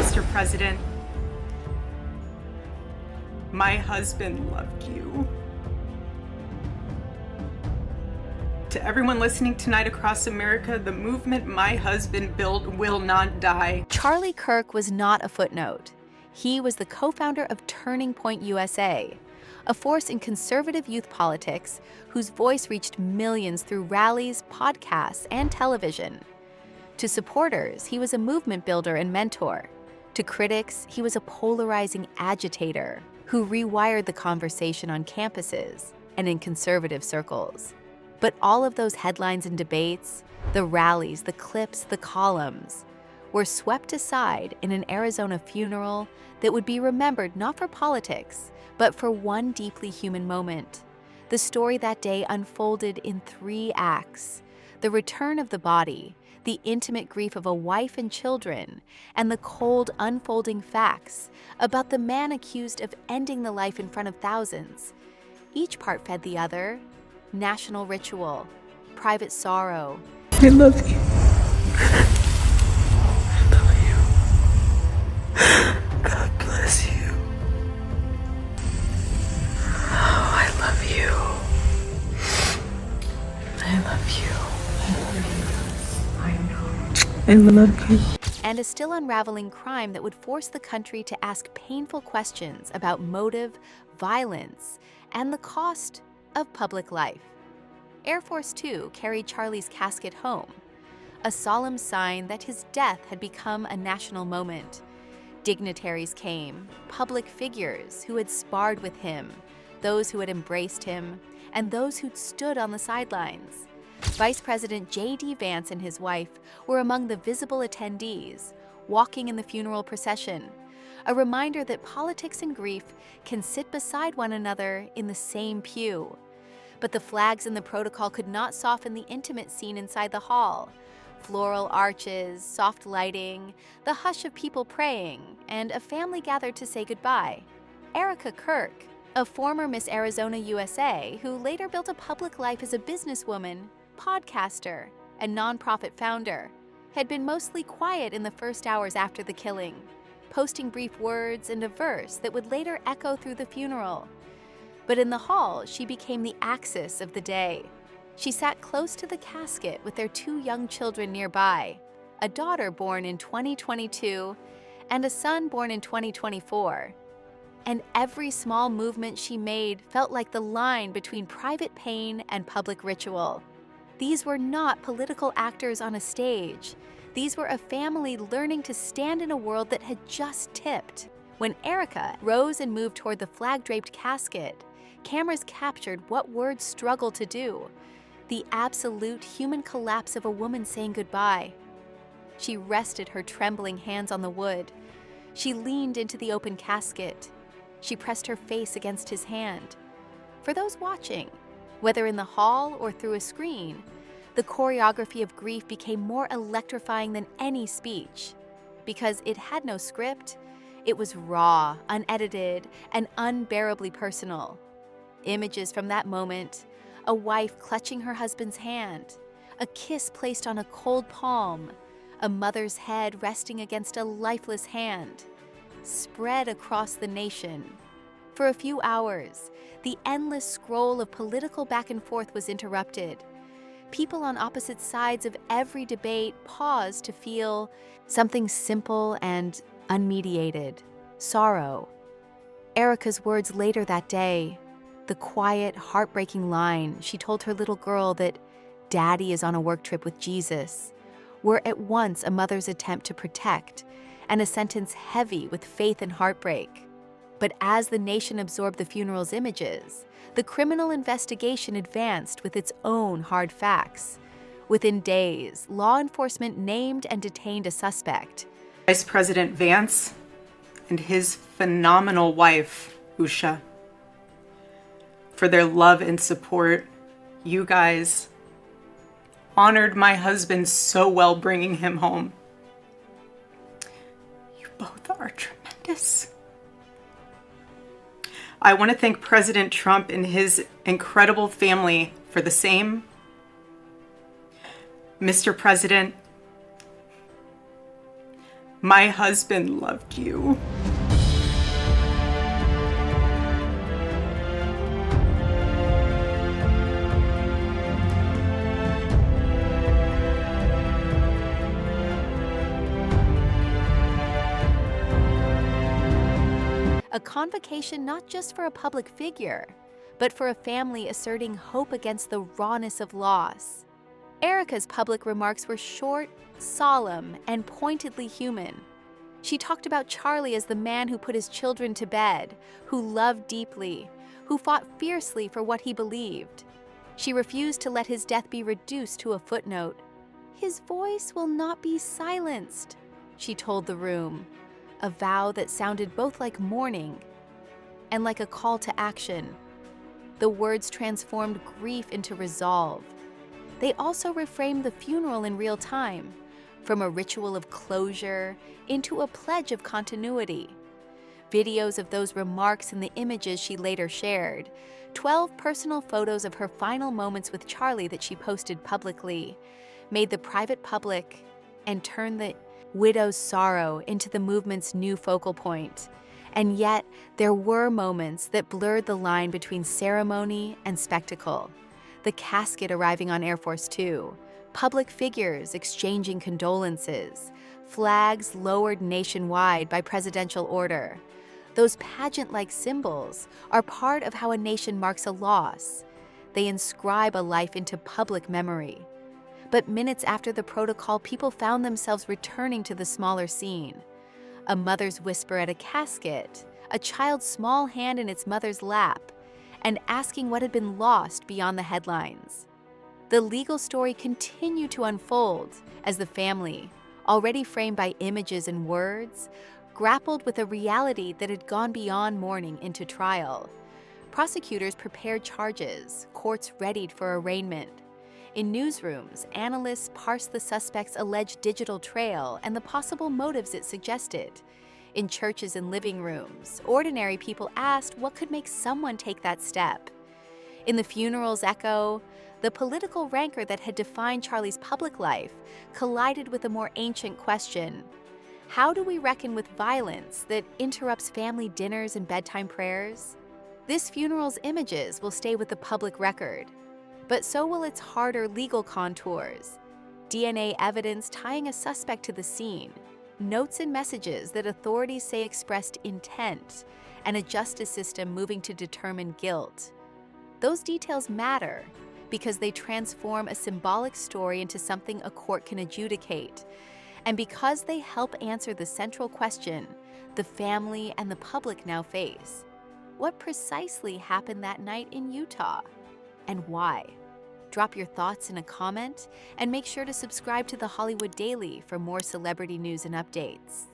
Mr. President, my husband loved you. To everyone listening tonight across America, the movement my husband built will not die. Charlie Kirk was not a footnote. He was the co-founder of Turning Point USA, a force in conservative youth politics whose voice reached millions through rallies, podcasts, and television. To supporters, he was a movement builder and mentor. To critics, he was a polarizing agitator who rewired the conversation on campuses and in conservative circles. But all of those headlines and debates, the rallies, the clips, the columns, were swept aside in an Arizona funeral that would be remembered not for politics, but for one deeply human moment. The story that day unfolded in 3 acts: the return of the body, the intimate grief of a wife and children, and the cold, unfolding facts about the man accused of ending the life in front of thousands. Each part fed the other. National ritual, private sorrow. I love you. I love you. God bless you. Oh, I love you. I love you. I know. I love you. And a still unraveling crime that would force the country to ask painful questions about motive, violence, and the cost of public life. Air Force Two carried Charlie's casket home, a solemn sign that his death had become a national moment. Dignitaries came, public figures who had sparred with him, those who had embraced him, and those who'd stood on the sidelines. Vice President J.D. Vance and his wife were among the visible attendees, walking in the funeral procession, a reminder that politics and grief can sit beside one another in the same pew. But the flags and the protocol could not soften the intimate scene inside the hall. Floral arches, soft lighting, the hush of people praying, and a family gathered to say goodbye. Erica Kirk, a former Miss Arizona USA who later built a public life as a businesswoman, podcaster, and nonprofit founder, had been mostly quiet in the first hours after the killing, posting brief words and a verse that would later echo through the funeral. But in the hall, she became the axis of the day. She sat close to the casket with their 2 young children nearby, a daughter born in 2022 and a son born in 2024. And every small movement she made felt like the line between private pain and public ritual. These were not political actors on a stage. These were a family learning to stand in a world that had just tipped. When Erica rose and moved toward the flag-draped casket, cameras captured what words struggle to do: the absolute human collapse of a woman saying goodbye. She rested her trembling hands on the wood. She leaned into the open casket. She pressed her face against his hand. For those watching, whether in the hall or through a screen, the choreography of grief became more electrifying than any speech. Because it had no script, it was raw, unedited, and unbearably personal. Images from that moment: a wife clutching her husband's hand, a kiss placed on a cold palm, a mother's head resting against a lifeless hand, spread across the nation. For a few hours, the endless scroll of political back and forth was interrupted. People on opposite sides of every debate paused to feel something simple and unmediated: sorrow. Erica's words later that day, the quiet, heartbreaking line she told her little girl that Daddy is on a work trip with Jesus, were at once a mother's attempt to protect and a sentence heavy with faith and heartbreak. But as the nation absorbed the funeral's images, the criminal investigation advanced with its own hard facts. Within days, law enforcement named and detained a suspect. Vice President Vance and his phenomenal wife, Usha, for their love and support. You guys honored my husband so well, bringing him home. You both are tremendous. I want to thank President Trump and his incredible family for the same. Mr. President, My husband loved you. A convocation not just for a public figure, but for a family asserting hope against the rawness of loss. Erica's public remarks were short, solemn, and pointedly human. She talked about Charlie as the man who put his children to bed, who loved deeply, who fought fiercely for what he believed. She refused to let his death be reduced to a footnote. "His voice will not be silenced," she told the room, a vow that sounded both like mourning and like a call to action. The words transformed grief into resolve. They also reframed the funeral in real time, from a ritual of closure into a pledge of continuity. Videos of those remarks and the images she later shared, 12 personal photos of her final moments with Charlie that she posted publicly, made the private public and turned the widow's sorrow into the movement's new focal point. And yet, there were moments that blurred the line between ceremony and spectacle. The casket arriving on Air Force Two, public figures exchanging condolences, flags lowered nationwide by presidential order. Those pageant-like symbols are part of how a nation marks a loss. They inscribe a life into public memory. But minutes after the protocol, people found themselves returning to the smaller scene. A mother's whisper at a casket, a child's small hand in its mother's lap, and asking what had been lost beyond the headlines. The legal story continued to unfold as the family, already framed by images and words, grappled with a reality that had gone beyond mourning into trial. Prosecutors prepared charges, courts readied for arraignment. In newsrooms, analysts parsed the suspect's alleged digital trail and the possible motives it suggested. In churches and living rooms, ordinary people asked what could make someone take that step. In the funeral's echo, the political rancor that had defined Charlie's public life collided with a more ancient question. How do we reckon with violence that interrupts family dinners and bedtime prayers? This funeral's images will stay with the public record, but so will its harder legal contours. DNA evidence tying a suspect to the scene, notes and messages that authorities say expressed intent, and a justice system moving to determine guilt. Those details matter because they transform a symbolic story into something a court can adjudicate, and because they help answer the central question the family and the public now face. What precisely happened that night in Utah? And why? Drop your thoughts in a comment and make sure to subscribe to The Hollywood Daily for more celebrity news and updates.